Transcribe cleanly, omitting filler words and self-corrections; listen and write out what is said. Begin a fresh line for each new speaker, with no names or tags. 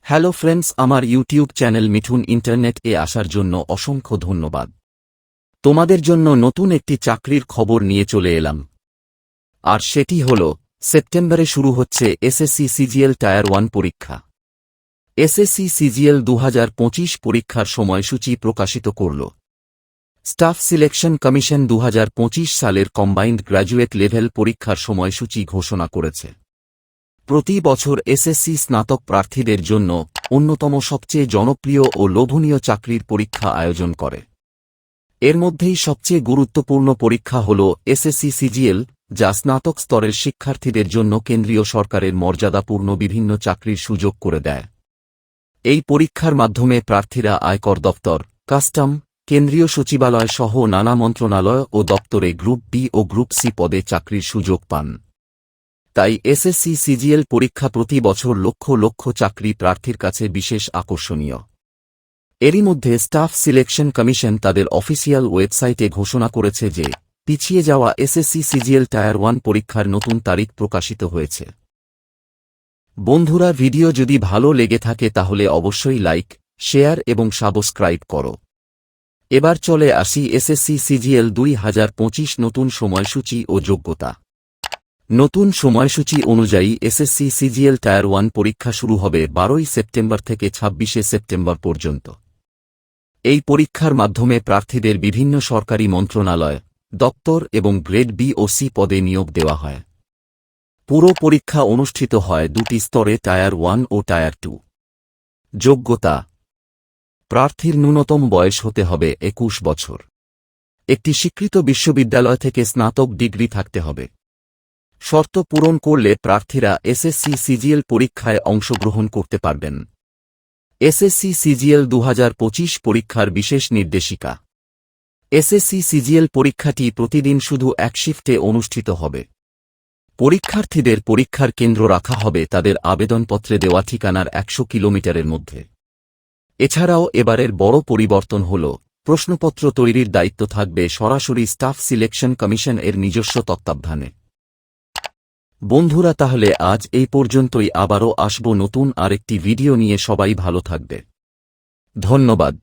Hello friends, আমার YouTube channel Mithun internet এ আসার জন্য অসংখ্য ধন্যবাদ। তোমাদের জন্য নতুন একটি চাকরির খবর নিয়ে চলে এলাম, আর সেটি হল সেপ্টেম্বরে শুরু হচ্ছে এসএসসি সিজিএল টায়ার 1 পরীক্ষা। এসএসসি সিজিএল 2025 পরীক্ষার সময়সূচি প্রকাশিত করল স্টাফ সিলেকশন কমিশন। 2025 সালের কম্বাইন্ড গ্র্যাজুয়েট লেভেল পরীক্ষার সময়সূচি ঘোষণা করেছে। প্রতি বছর এসএসসি স্নাতক প্রার্থীদের জন্য অন্যতম সবচেয়ে জনপ্রিয় ও লোভনীয় চাকরির পরীক্ষা আয়োজন করে। এর মধ্যেই সবচেয়ে গুরুত্বপূর্ণ পরীক্ষা হল এসএসসি সিজিএল, যা স্নাতক স্তরের শিক্ষার্থীদের জন্য কেন্দ্রীয় সরকারের মর্যাদাপূর্ণ বিভিন্ন চাকরির সুযোগ করে দেয়। এই পরীক্ষার মাধ্যমে প্রার্থীরা আয়কর দপ্তর, কাস্টম, কেন্দ্রীয় সচিবালয় সহ নানা মন্ত্রণালয় ও দপ্তরে গ্রুপ বি ও গ্রুপ সি পদে চাকরির সুযোগ পান। তাই এসএসসি সিজিএল পরীক্ষা প্রতি বছর লক্ষ লক্ষ চাকরি প্রার্থীর কাছে বিশেষ আকর্ষণীয়। এরই মধ্যে স্টাফ সিলেকশন কমিশন তাদের অফিসিয়াল ওয়েবসাইটে ঘোষণা করেছে যে পিছিয়ে যাওয়া এসএসসি সিজিএল টায়ার 1 পরীক্ষার নতুন তারিখ প্রকাশিত হয়েছে। বন্ধুরা, ভিডিও যদি ভালো লেগে থাকে তাহলে অবশ্যই লাইক, শেয়ার এবং সাবস্ক্রাইব করো। এবার চলে আসি এসএসসি সিজিএল 2025 নতুন সময়সূচি ও যোগ্যতা। নতুন সময়সূচি অনুযায়ী এসএসসি সিজিএল টায়ার 1 পরীক্ষা শুরু হবে 12 সেপ্টেম্বর থেকে 26 সেপ্টেম্বর পর্যন্ত। এই পরীক্ষার মাধ্যমে প্রার্থীদের বিভিন্ন সরকারি মন্ত্রণালয়, দপ্তর এবং গ্রেড বি ও সি পদে নিয়োগ দেওয়া হয়। পুরো পরীক্ষা অনুষ্ঠিত হয় দুটি স্তরে, টায়ার 1 ও টায়ার 2। যোগ্যতা: প্রার্থীর ন্যূনতম বয়স হতে হবে 21 বছর। একটি স্বীকৃত বিশ্ববিদ্যালয় থেকে স্নাতক ডিগ্রি থাকতে হবে। শর্ত পূরণ করলে প্রার্থীরা এসএসসি সিজিএল পরীক্ষায় অংশগ্রহণ করতে পারবেন। এসএসসি সিজিএল 2025 পরীক্ষার বিশেষ নির্দেশিকা। এসএসসি সিজিএল পরীক্ষাটি প্রতিদিন শুধু এক শিফটে অনুষ্ঠিত হবে। পরীক্ষার্থীদের পরীক্ষার কেন্দ্র রাখা হবে তাদের আবেদনপত্রে দেওয়া ঠিকানার 100 কিলোমিটারের মধ্যে। এছাড়াও এবারের বড় পরিবর্তন হল প্রশ্নপত্র তৈরির দায়িত্ব থাকবে সরাসরি স্টাফ সিলেকশন কমিশন এর নিজস্ব তত্ত্বাবধানে। বন্ধুরা, তাহলে আজ এই পর্যন্তই। আবারও আসব নতুন আরেকটি ভিডিও নিয়ে। সবাই ভালো থাকবে। ধন্যবাদ।